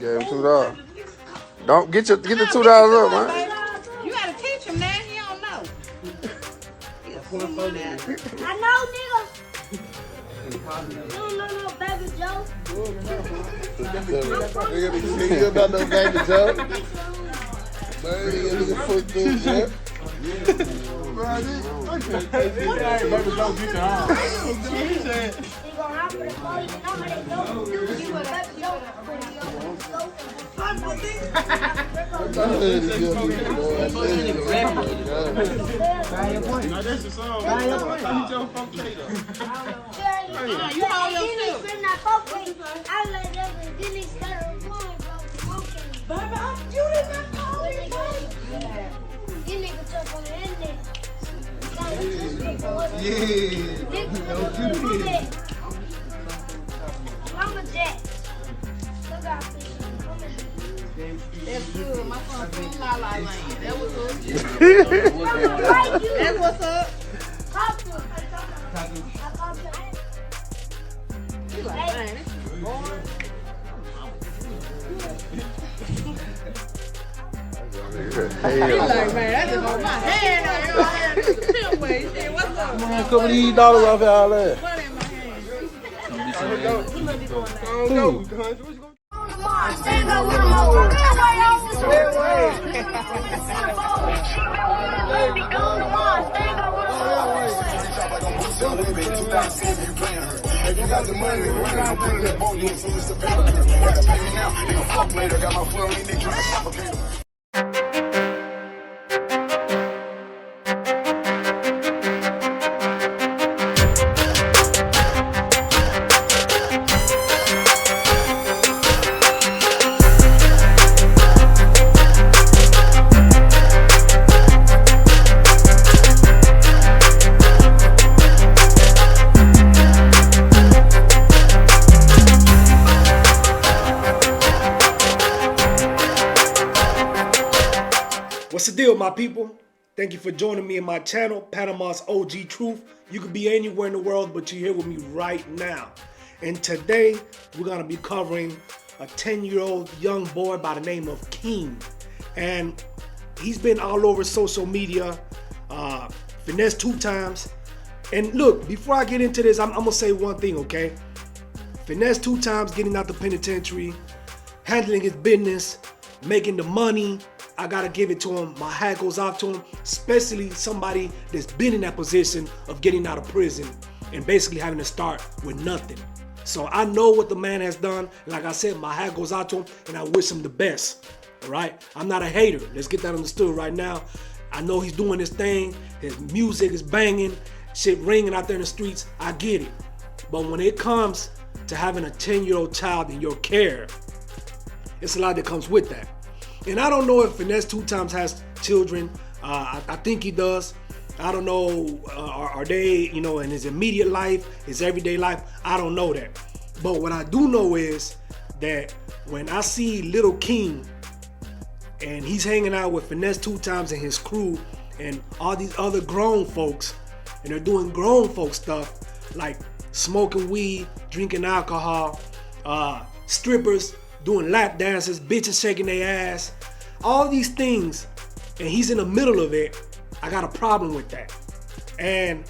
Gave him $2. Don't get the $2 up, man. You gotta teach him that. He don't know. I know, nigga. You don't know no baby Joe. You don't know no baby Joe. Man, you nigga put this up. That's good. My son from La La Land. That was up. That's what's up. He like, man, this is boring. He like, man, that just on my hand. Your hand is a pimp way. He said, what's up? Man, a couple of these dollars off y'all there. Money in my hand. If you got the money, we're gonna put it up on you. So it's the pay. Pay me now. They gon' fuck later. Got my foot on these niggas. Okay. What's the deal, my people? Thank you for joining me in my channel, Panama's OG Truth. You could be anywhere in the world, but you're here with me right now. And today, we're gonna be covering a 10-year-old young boy by the name of King. And he's been all over social media, FINNESSE2TYMES. And look, before I get into this, I'm gonna say one thing, okay? FINNESSE2TYMES getting out the penitentiary, handling his business, making the money. I gotta give it to him. My hat goes off to him, especially somebody that's been in that position of getting out of prison and basically having to start with nothing. So I know what the man has done. And like I said, my hat goes out to him and I wish him the best. All right? I'm not a hater. Let's get that understood right now. I know he's doing his thing. His music is banging, shit ringing out there in the streets. I get it. But when it comes to having a 10-year-old child in your care, it's a lot that comes with that. And I don't know if FINNESSE2TYMES has children. I think he does. I don't know, are they, in his immediate life, his everyday life? I don't know that. But what I do know is that when I see little King and he's hanging out with FINNESSE2TYMES and his crew and all these other grown folks, and they're doing grown folk stuff like smoking weed, drinking alcohol, strippers doing lap dances, bitches shaking their ass, all these things, and he's in the middle of it, I got a problem with that. And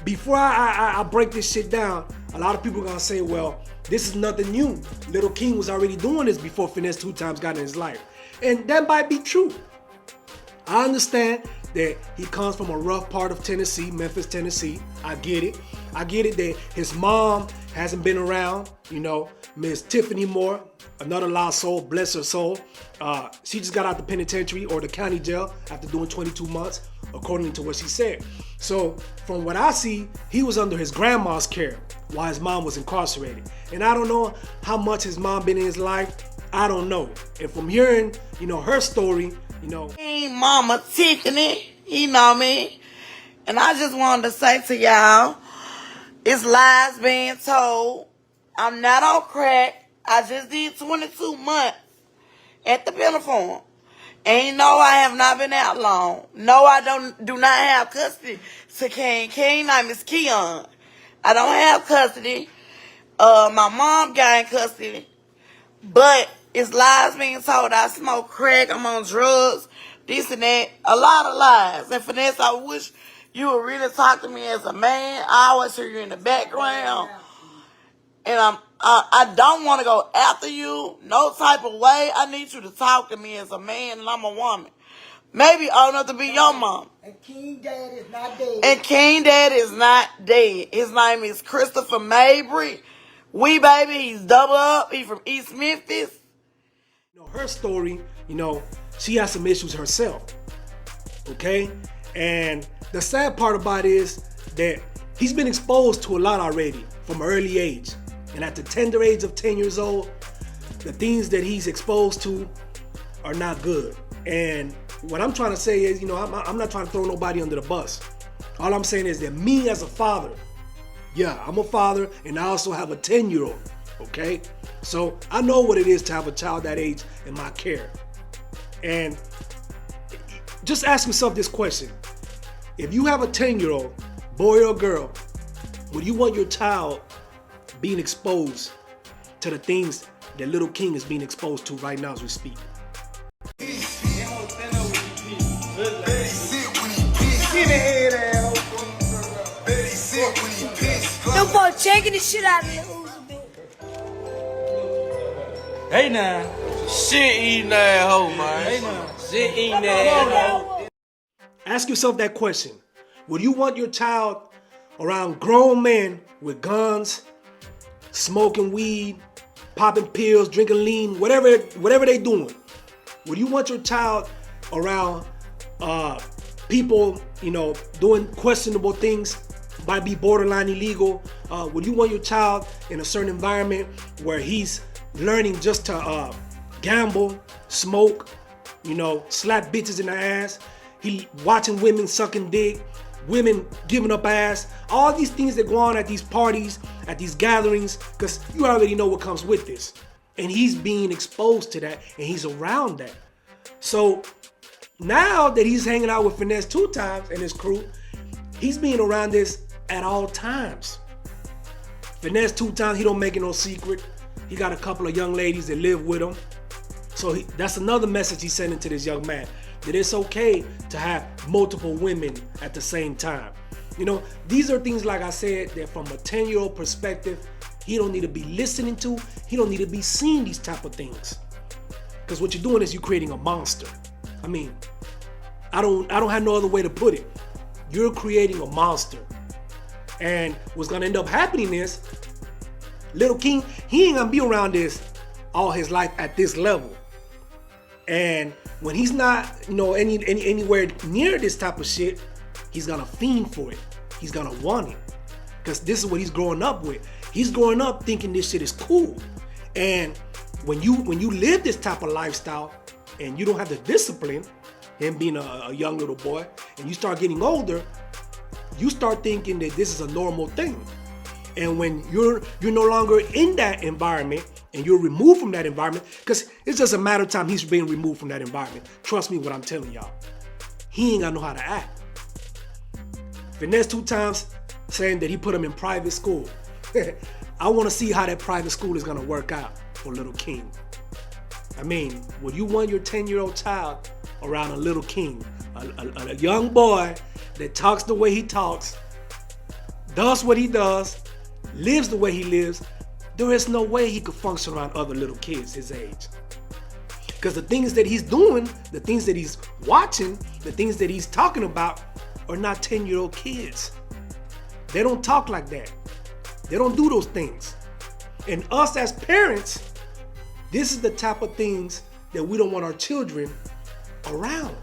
before I break this shit down, a lot of people are gonna say, well, this is nothing new. Little King was already doing this before FINNESSE2TYMES got in his life. And that might be true. I understand that he comes from a rough part of Tennessee, Memphis, Tennessee. I get it. I get it that his mom hasn't been around, Miss Tiffany Moore, another lost soul, bless her soul. She just got out the penitentiary or the county jail after doing 22 months, according to what she said. So from what I see, he was under his grandma's care while his mom was incarcerated. And I don't know how much his mom been in his life. I don't know. And from hearing, her story, Hey, Mama Tiffany, me. And I just wanted to say to y'all, it's lies being told. I'm not on crack. I just did 22 months at the penitentiary. And I have not been out long. No, I do not have custody to King. King name is Keon. I don't have custody. My mom got in custody. But It's lies being told. I smoke crack. I'm on drugs. This and that. A lot of lies. And Finesse, I wish you would really talk to me as a man. I always hear you in the background. And I don't want to go after you. No type of way. I need you to talk to me as a man, and I'm a woman. Maybe old enough to be your mom. And King Dad is not dead. And King Dad is not dead. His name is Christopher Mabry. Wee baby, he's double up. He's from East Memphis. You know, her story, you know, she has some issues herself. Okay? And the sad part about it is that he's been exposed to a lot already from an early age. And at the tender age of 10 years old, the things that he's exposed to are not good. And what I'm trying to say is, you know, I'm not trying to throw nobody under the bus. All I'm saying is that me as a father, yeah, I'm a father, and I also have a 10-year-old, okay? So I know what it is to have a child that age in my care. And just ask yourself this question. If you have a 10-year-old, boy or girl, would you want your child being exposed to the things that little King is being exposed to right now as we speak? Them boy checking the shit out of me. Hey now. Shit eating that hoe, man. Hey now. Shit eating that hoe. Ask yourself that question. Would you want your child around grown men with guns, smoking weed, popping pills, drinking lean, whatever they doing? Would you want your child around people, you know, doing questionable things, might be borderline illegal? Would you want your child in a certain environment where he's learning just to gamble, smoke, you know, slap bitches in the ass? He watching women sucking dick, women giving up ass, all these things that go on at these parties, at these gatherings, because you already know what comes with this. And he's being exposed to that, and he's around that. So now that he's hanging out with FINNESSE2TYMES and his crew, he's being around this at all times. FINNESSE2TYMES, he don't make it no secret. He got a couple of young ladies that live with him. So that's another message he's sending to this young man, that it's okay to have multiple women at the same time. You know, these are things, like I said, that from a 10-year-old perspective, he don't need to be listening to. He don't need to be seeing these type of things. Because what you're doing is you're creating a monster. I mean, I don't have no other way to put it. You're creating a monster. And what's gonna end up happening is, little King, he ain't gonna be around this all his life at this level. And when he's not, you know, anywhere near this type of shit, he's gonna fiend for it. He's gonna want it. Because this is what he's growing up with. He's growing up thinking this shit is cool. And when you live this type of lifestyle and you don't have the discipline, him being a young little boy, and you start getting older, you start thinking that this is a normal thing. And when you're no longer in that environment and you're removed from that environment, because it's just a matter of time he's being removed from that environment. Trust me what I'm telling y'all. He ain't gonna know how to act. FINNESSE2TYMES saying that he put him in private school. I want to see how that private school is gonna work out for little King. I mean, would you want your 10-year-old child around a little King, a young boy that talks the way he talks, does what he does, lives the way he lives? There is no way he could function around other little kids his age. Because the things that he's doing, the things that he's watching, the things that he's talking about are not 10-year-old kids. They don't talk like that. They don't do those things. And us as parents, this is the type of things that we don't want our children around.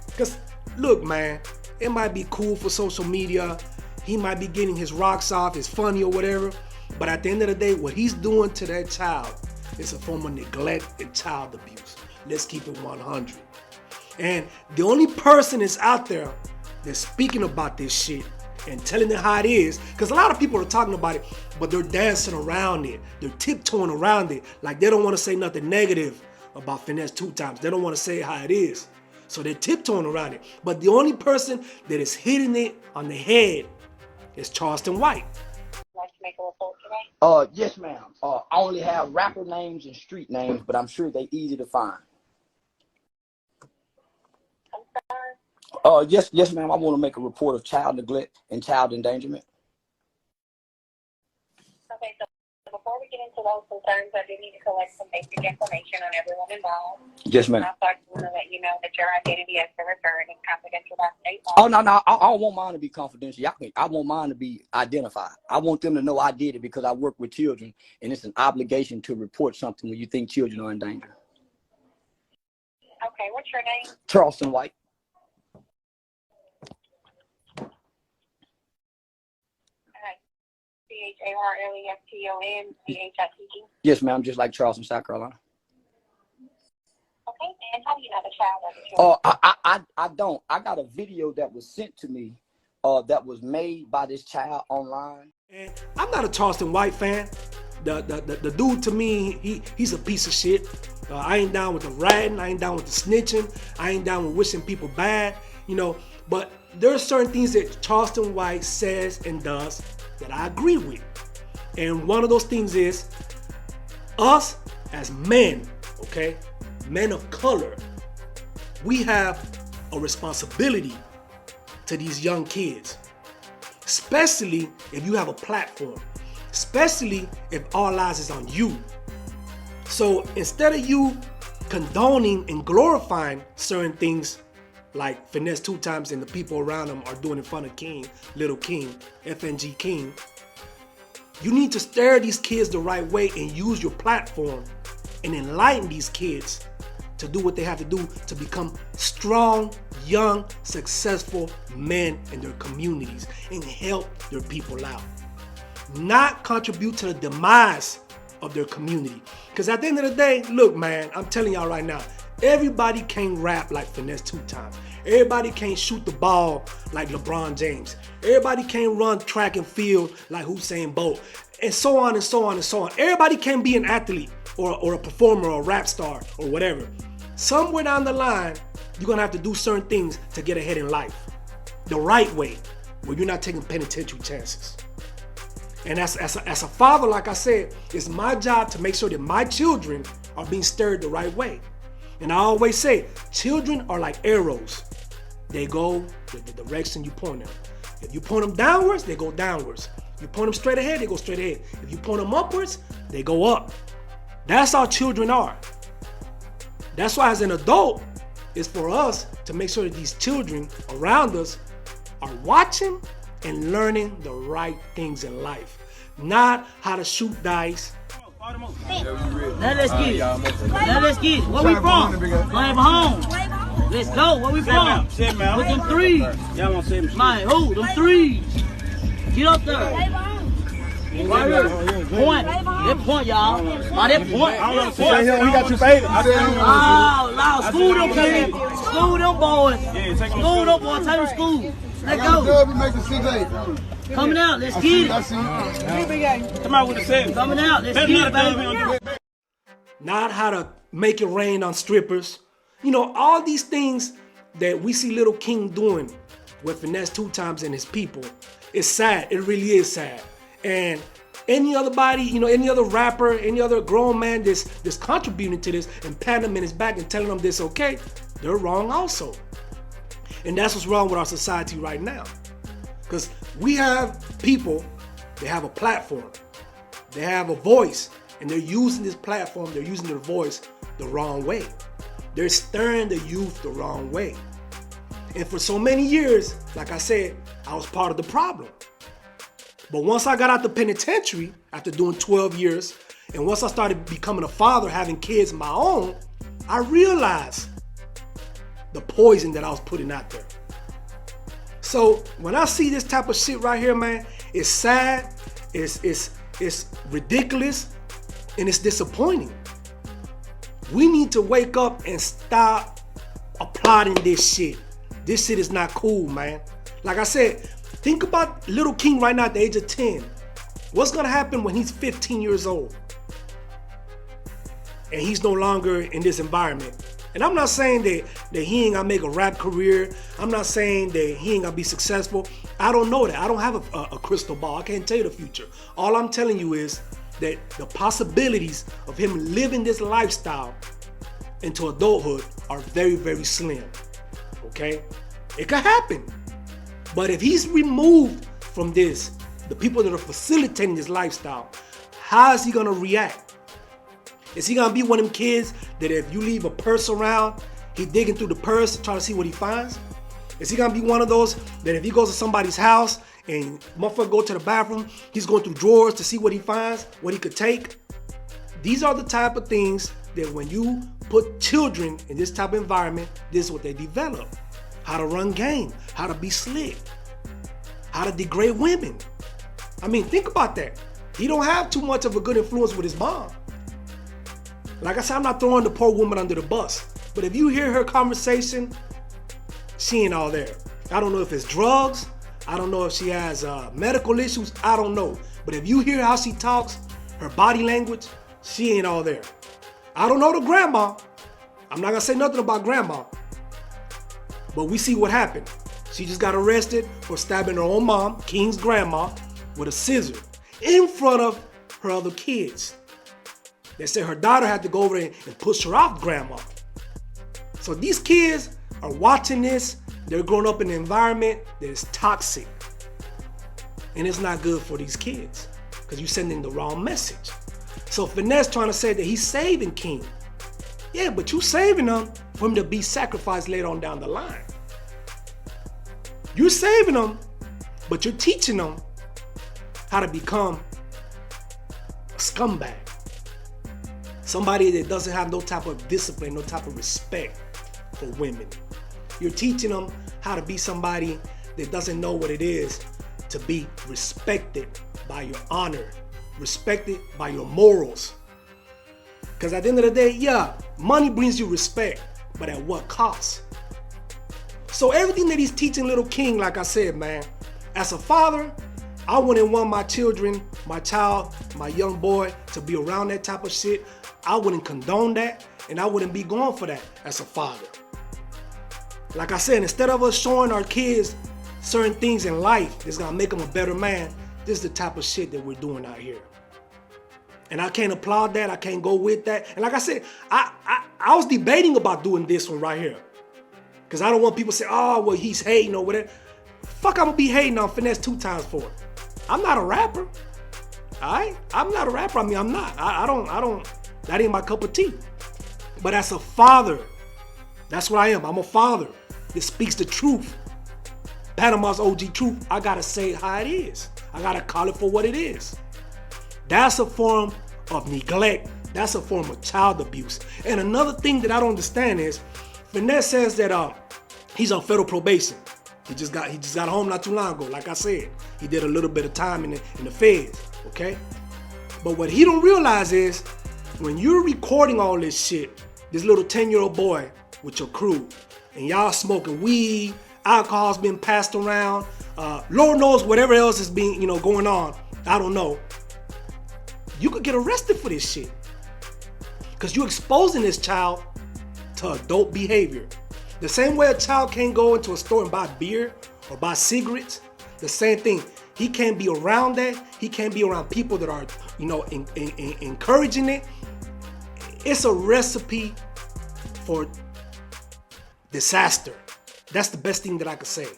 Because look, man, it might be cool for social media. He might be getting his rocks off, it's funny or whatever. But at the end of the day, what he's doing to that child is a form of neglect and child abuse. Let's keep it 100. And the only person that's out there that's speaking about this shit and telling it how it is, because a lot of people are talking about it, but they're dancing around it. They're tiptoeing around it. Like they don't want to say nothing negative about FINNESSE2TYMES. They don't want to say it how it is. So they're tiptoeing around it. But the only person that is hitting it on the head is Charleston White. make a report today? Yes, ma'am. I only have rapper names and street names, but I'm sure they're easy to find. I'm sorry? Yes, ma'am. I want to make a report of child neglect and child endangerment. Okay, so before we get into those concerns, I do need to collect some basic information on everyone involved. Yes, ma'am. Also, I just want to let you know that your identity as the referred is confidential by state law. Oh, no. I don't want mine to be confidential. I want mine to be identified. I want them to know I did it because I work with children, and it's an obligation to report something when you think children are in danger. Okay, what's your name? Charleston White. CHARLESTONCHITT? Yes, ma'am. Just like Charleston, South Carolina. Okay, and how do you know the child? I don't. I got a video that was sent to me that was made by this child online. And I'm not a Charleston White fan. The dude to me, he's a piece of shit. I ain't down with the ratting. I ain't down with the snitching. I ain't down with wishing people bad, you know. But there are certain things that Charleston White says and does that I agree with. And one of those things is us as men, okay, men of color, we have a responsibility to these young kids, especially if you have a platform, especially if all eyes is on you. So instead of you condoning and glorifying certain things like Finesse2Tymes and the people around them are doing in front of King, Little King, FNG King, you need to steer these kids the right way and use your platform and enlighten these kids to do what they have to do to become strong, young, successful men in their communities and help their people out. Not contribute to the demise of their community. Because at the end of the day, look, man, I'm telling y'all right now, everybody can't rap like Finesse2Tymes. Everybody can't shoot the ball like LeBron James. Everybody can't run track and field like Usain Bolt. And so on and so on and so on. Everybody can't be an athlete or a performer or a rap star or whatever. Somewhere down the line, you're going to have to do certain things to get ahead in life. The right way, where you're not taking penitentiary chances. And as a father, like I said, it's my job to make sure that my children are being stirred the right way. And I always say, children are like arrows. They go the direction you point them. If you point them downwards, they go downwards. If you point them straight ahead, they go straight ahead. If you point them upwards, they go up. That's how children are. That's why as an adult, it's for us to make sure that these children around us are watching and learning the right things in life. Not how to shoot dice. Now let's get it. Now let's get it. Where we from? Playing home. Let's go. Where we from? With them threes. Y'all want to say man, who? Them threes. Get up there. Right here. Point. That point, y'all. Oh, that point. I don't know. We got you faded. Oh, loud. School them kids. School them boys. School them boys. Take them school. Let's go. Coming out. Let's get it. Come out with the 7. Coming out. Let's get it, baby. Not how to make it rain on strippers. You know, all these things that we see Little King doing with Finesse2Tymes and his people. It's sad. It really is sad. And any other body, you know, any other rapper, any other grown man that's contributing to this and patting them in his back and telling them this okay, they're wrong also. And that's what's wrong with our society right now. Because we have people, they have a platform, they have a voice, and they're using this platform, they're using their voice the wrong way. They're stirring the youth the wrong way. And for so many years, like I said, I was part of the problem. But once I got out the penitentiary, after doing 12 years, and once I started becoming a father, having kids of my own, I realized the poison that I was putting out there. So when I see this type of shit right here, man, it's sad, it's ridiculous, and it's disappointing. We need to wake up and stop applauding this shit. This shit is not cool, man. Like I said, think about Little King right now at the age of 10. What's gonna happen when he's 15 years old? And he's no longer in this environment. And I'm not saying that he ain't gonna make a rap career. I'm not saying that he ain't gonna be successful. I don't know that. I don't have a crystal ball. I can't tell you the future. All I'm telling you is that the possibilities of him living this lifestyle into adulthood are very, very slim. Okay? It could happen. But if he's removed from this, the people that are facilitating this lifestyle, how is he gonna react? Is he gonna be one of them kids that if you leave a purse around, he digging through the purse to try to see what he finds? Is he gonna be one of those that if he goes to somebody's house and motherfucker go to the bathroom, he's going through drawers to see what he finds, what he could take? These are the type of things that when you put children in this type of environment, this is what they develop. How to run game, how to be slick, how to degrade women. I mean, think about that. He don't have too much of a good influence with his mom. Like I said, I'm not throwing the poor woman under the bus. But if you hear her conversation, she ain't all there. I don't know if it's drugs. I don't know if she has medical issues. I don't know. But if you hear how she talks, her body language, she ain't all there. I don't know the grandma. I'm not gonna say nothing about grandma. But we see what happened. She just got arrested for stabbing her own mom, King's grandma, with a scissor in front of her other kids. They said her daughter had to go over and push her off grandma. So these kids are watching this. They're growing up in an environment that is toxic. And it's not good for these kids because you're sending the wrong message. So Finesse trying to say that he's saving King. Yeah, but you saving him for him to be sacrificed later on down the line. You're saving him, but you're teaching him how to become a scumbag. Somebody that doesn't have no type of discipline, no type of respect for women. You're teaching them how to be somebody that doesn't know what it is to be respected by your honor, respected by your morals. Because at the end of the day, yeah, money brings you respect, but at what cost? So everything that he's teaching little King, like I said, man, as a father, I wouldn't want my children, my child, my young boy to be around that type of shit. I wouldn't condone that, and I wouldn't be going for that as a father. Like I said, instead of us showing our kids certain things in life that's gonna make them a better man, this is the type of shit that we're doing out here. And I can't applaud that, I can't go with that. And like I said, I was debating about doing this one right here. Because I don't want people to say, oh, well, he's hating or whatever. Fuck, I'm gonna be hating on Finesse2Tymes for it. I'm not a rapper, all right? I'm not a rapper, I mean, I'm not. I don't, that ain't my cup of tea. But as a father, that's what I am. I'm a father that speaks the truth. Panama's OG truth, I gotta say how it is. I gotta call it for what it is. That's a form of neglect. That's a form of child abuse. And another thing that I don't understand is, Finesse says that he's on federal probation. He just got home not too long ago. Like I said, he did a little bit of time in the feds, okay? But what he don't realize is, when you're recording all this shit, this little 10-year-old boy with your crew, and y'all smoking weed, alcohol's being passed around, Lord knows whatever else is being, going on, I don't know. You could get arrested for this shit. Because you're exposing this child to adult behavior. The same way a child can't go into a store and buy beer or buy cigarettes, the same thing. He can't be around that. He can't be around people that are, encouraging it. It's a recipe for disaster. That's the best thing that I could say.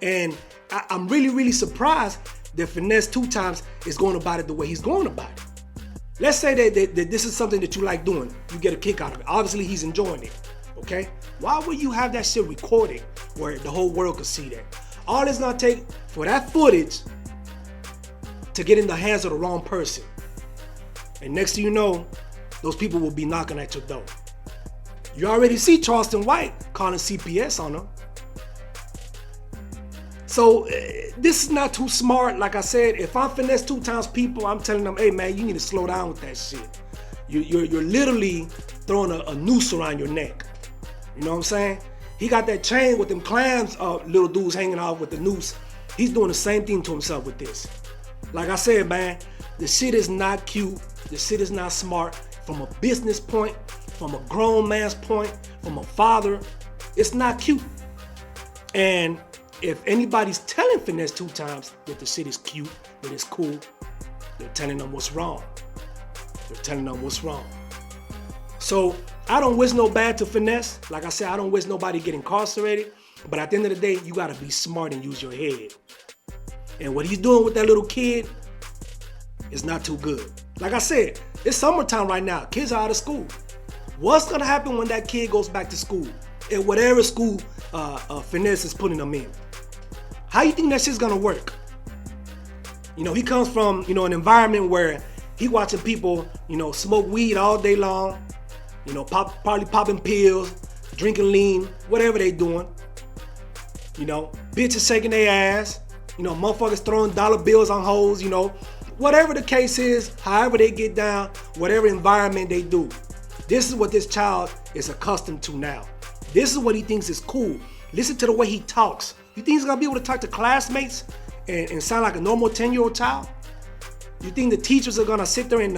And I'm really, really surprised that Finesse2Tymes is going about it the way he's going about it. Let's say that this is something that you like doing. You get a kick out of it. Obviously, he's enjoying it, okay? Why would you have that shit recorded where the whole world could see that? All it's gonna take for that footage to get in the hands of the wrong person. And next thing you know, those people will be knocking at your door. You already see Charleston White calling CPS on them. So this is not too smart. Like I said, if I'm Finesse2Tymes people, I'm telling them, hey man, you need to slow down with that shit. You're literally throwing a noose around your neck. You know what I'm saying? He got that chain with them clams, little dudes hanging off with the noose. He's doing the same thing to himself with this. Like I said, man, the shit is not cute. The shit is not smart. From a business point, from a grown man's point, from a father, it's not cute. And if anybody's telling Finesse 2 Times that the shit is cute, that it's cool, they're telling them what's wrong. They're telling them what's wrong. So I don't wish no bad to Finesse. Like I said, I don't wish nobody get incarcerated. But at the end of the day, you gotta be smart and use your head. And what he's doing with that little kid is not too good. Like I said, it's summertime right now. Kids are out of school. What's gonna happen when that kid goes back to school? At whatever school Finesse is putting them in. How you think that shit's gonna work? You know, he comes from, you know, an environment where he watching people, you know, smoke weed all day long, you know, probably popping pills, drinking lean, whatever they doing. You know, bitches shaking their ass, you know, motherfuckers throwing dollar bills on hoes, you know. Whatever the case is, however they get down, whatever environment they do. This is what this child is accustomed to now. This is what he thinks is cool. Listen to the way he talks. You think he's gonna be able to talk to classmates and sound like a normal 10-year-old child? You think the teachers are gonna sit there and,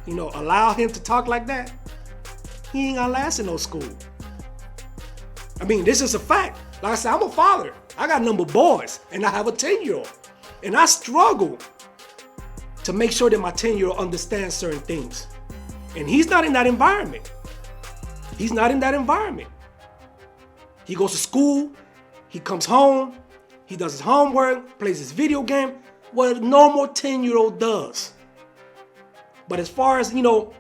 you know, allow him to talk like that? He ain't gonna last in no school. I mean, this is a fact. Like I said, I'm a father. I got a number of boys, and I have a 10-year-old. And I struggle to make sure that my 10-year-old understands certain things. And he's not in that environment. He's not in that environment. He goes to school, he comes home, he does his homework, plays his video game, what a normal 10-year-old does. But as far as, you know,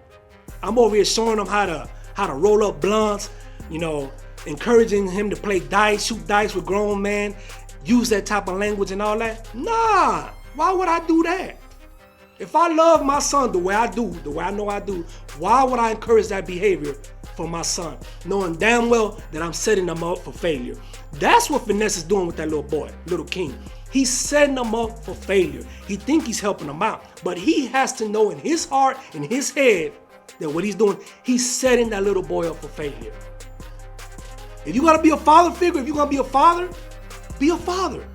I'm over here showing him how to roll up blunts, you know, encouraging him to play dice, shoot dice with grown men, use that type of language and all that. Nah, why would I do that? If I love my son the way I do, the way I know I do, why would I encourage that behavior for my son, knowing damn well that I'm setting him up for failure? That's what Finesse is doing with that little boy, little King. He's setting him up for failure. He thinks he's helping him out, but he has to know in his heart, in his head, that what he's doing, he's setting that little boy up for failure. If you gotta be a father figure, if you're gonna be a father, be a father.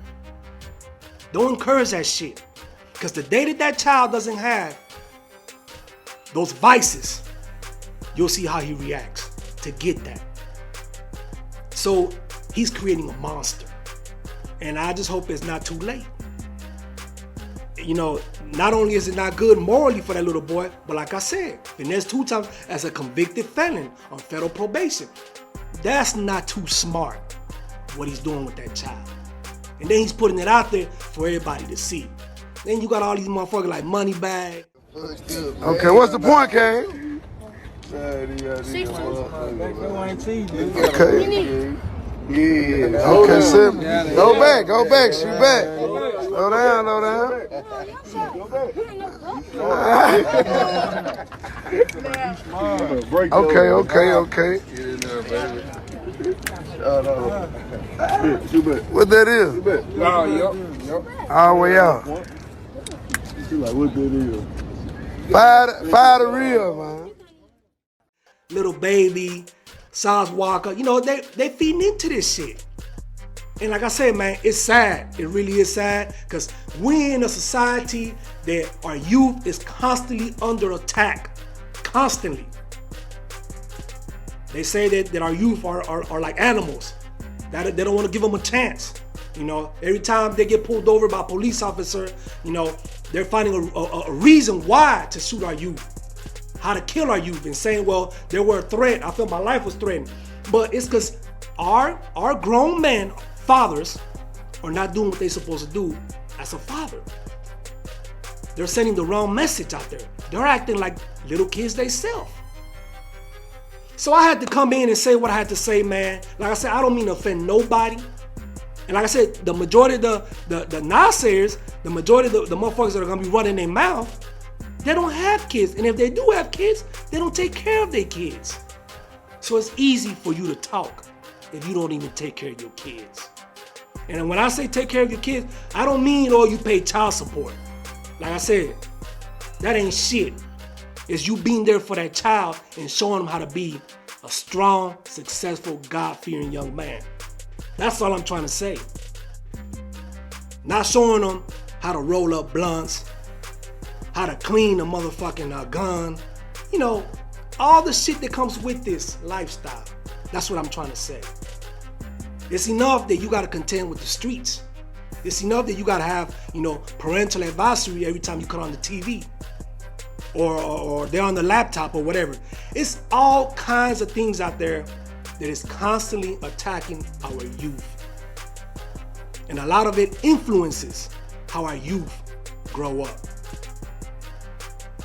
Don't encourage that shit. Because the day that that child doesn't have those vices, you'll see how he reacts to get that. So he's creating a monster. And I just hope it's not too late. You know, not only is it not good morally for that little boy, but like I said, Finesse 2 Times as a convicted felon on federal probation. That's not too smart, what he's doing with that child. And then he's putting it out there for everybody to see. Then you got all these motherfuckers like Moneybag. Okay, what's the point, Kane? Okay. Yeah. Okay, Sim. Go back, shoot back. Slow down. Okay. What that is? All the way out. What that is? Fire the real, man. Little Baby, Sauce Walker, you know, they feeding into this shit. And like I said, man, it's sad. It really is sad because we're in a society that our youth is constantly under attack. Constantly. They say that our youth are like animals. That they don't want to give them a chance. You know, every time they get pulled over by a police officer, you know, they're finding a reason why to shoot our youth. How to kill our youth and saying, well, they were a threat. I felt my life was threatened. But it's because our grown men, fathers, are not doing what they're supposed to do as a father. They're sending the wrong message out there. They're acting like little kids themselves. So I had to come in and say what I had to say, man. Like I said, I don't mean to offend nobody. And like I said, the majority of the naysayers, the majority of the motherfuckers that are gonna be running their mouth, they don't have kids. And if they do have kids, they don't take care of their kids. So it's easy for you to talk if you don't even take care of your kids. And when I say take care of your kids, I don't mean, oh, you pay child support. Like I said, that ain't shit. It's you being there for that child and showing them how to be a strong, successful, God-fearing young man. That's all I'm trying to say. Not showing them how to roll up blunts, how to clean a motherfucking gun. You know, all the shit that comes with this lifestyle. That's what I'm trying to say. It's enough that you gotta contend with the streets. It's enough that you gotta have, you know, parental advisory every time you cut on the TV. Or they're on the laptop or whatever. It's all kinds of things out there that is constantly attacking our youth. And a lot of it influences how our youth grow up.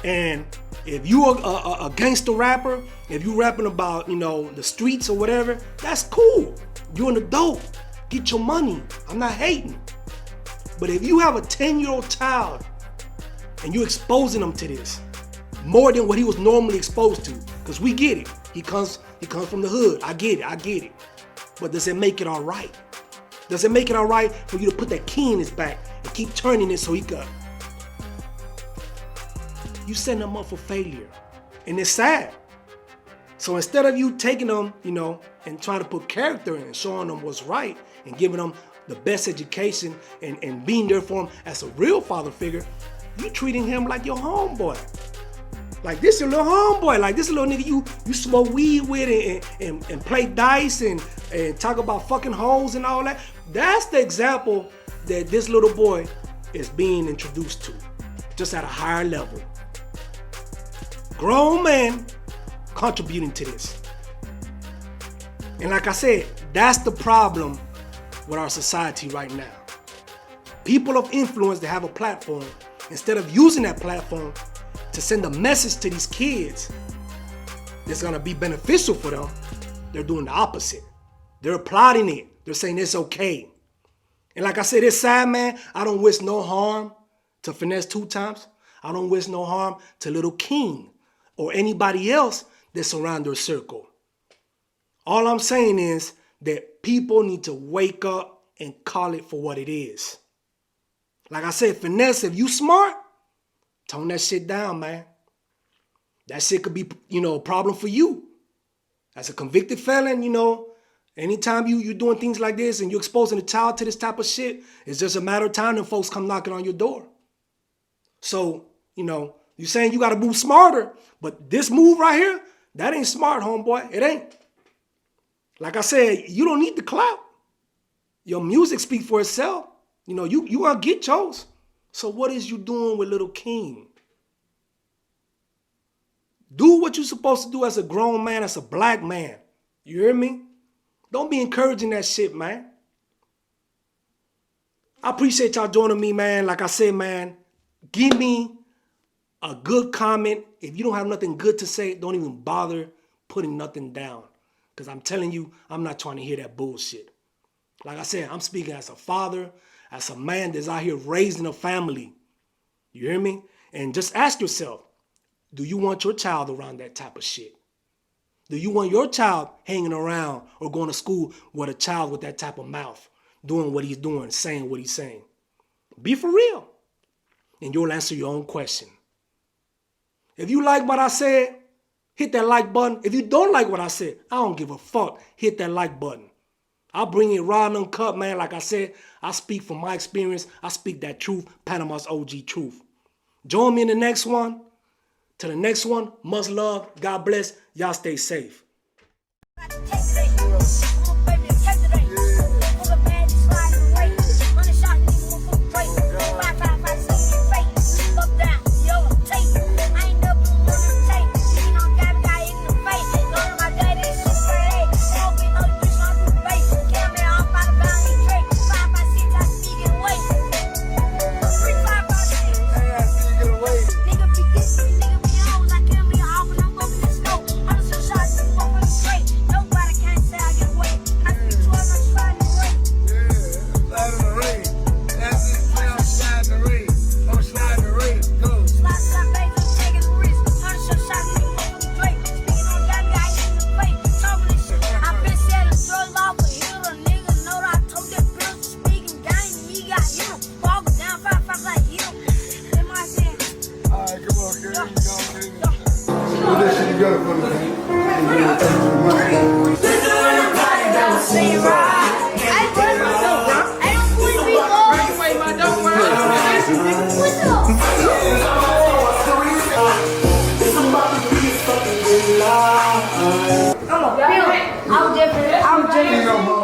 And if you're a gangster rapper, if you're rapping about, you know, the streets or whatever, that's cool. You're an adult. Get your money. I'm not hating. But if you have a 10-year-old child and you're exposing them to this more than what he was normally exposed to, because we get it. He comes from the hood. I get it. But does it make it all right? Does it make it all right for you to put that key in his back and keep turning it so he could? You setting him up for failure. And it's sad. So instead of you taking them, you know, and trying to put character in and showing them what's right and giving them the best education and being there for him as a real father figure, you treating him like your homeboy. Like this your little homeboy, like this little nigga you smoke weed with and play dice and talk about fucking hoes and all that. That's the example that this little boy is being introduced to, just at a higher level. Grown man contributing to this. And like I said, that's the problem with our society right now. People of influence that have a platform, instead of using that platform to send a message to these kids that's gonna be beneficial for them, they're doing the opposite. They're applauding it. They're saying it's okay. And like I said, it's sad, man. I don't wish no harm to Finesse2Tymes. I don't wish no harm to Little King or anybody else that's around their circle. All I'm saying is that people need to wake up and call it for what it is. Like I said, Finesse, if you smart, tone that shit down, man. That shit could be, you know, a problem for you. As a convicted felon, you know, anytime you're doing things like this and you're exposing a child to this type of shit, it's just a matter of time and folks come knocking on your door. So, you know, you're saying you got to move smarter, but this move right here, that ain't smart, homeboy. It ain't. Like I said, you don't need the clout. Your music speaks for itself. You know, you gonna get chose. So what is you doing with Little King? Do what you're supposed to do as a grown man, as a black man. You hear me? Don't be encouraging that shit, man. I appreciate y'all joining me, man. Like I said, man, give me a good comment. If you don't have nothing good to say, don't even bother putting nothing down. Because I'm telling you, I'm not trying to hear that bullshit. Like I said, I'm speaking as a father, as a man that's out here raising a family. You hear me? And just ask yourself, do you want your child around that type of shit? Do you want your child hanging around or going to school with a child with that type of mouth, doing what he's doing, saying what he's saying? Be for real. And you'll answer your own question. If you like what I said, hit that like button. If you don't like what I said, I don't give a fuck. Hit that like button. I'll bring it raw and uncut, man. Like I said, I speak from my experience. I speak that truth, Panama's OG truth. Join me in the next one. Till the next one, much love. God bless. Y'all stay safe. I'm different.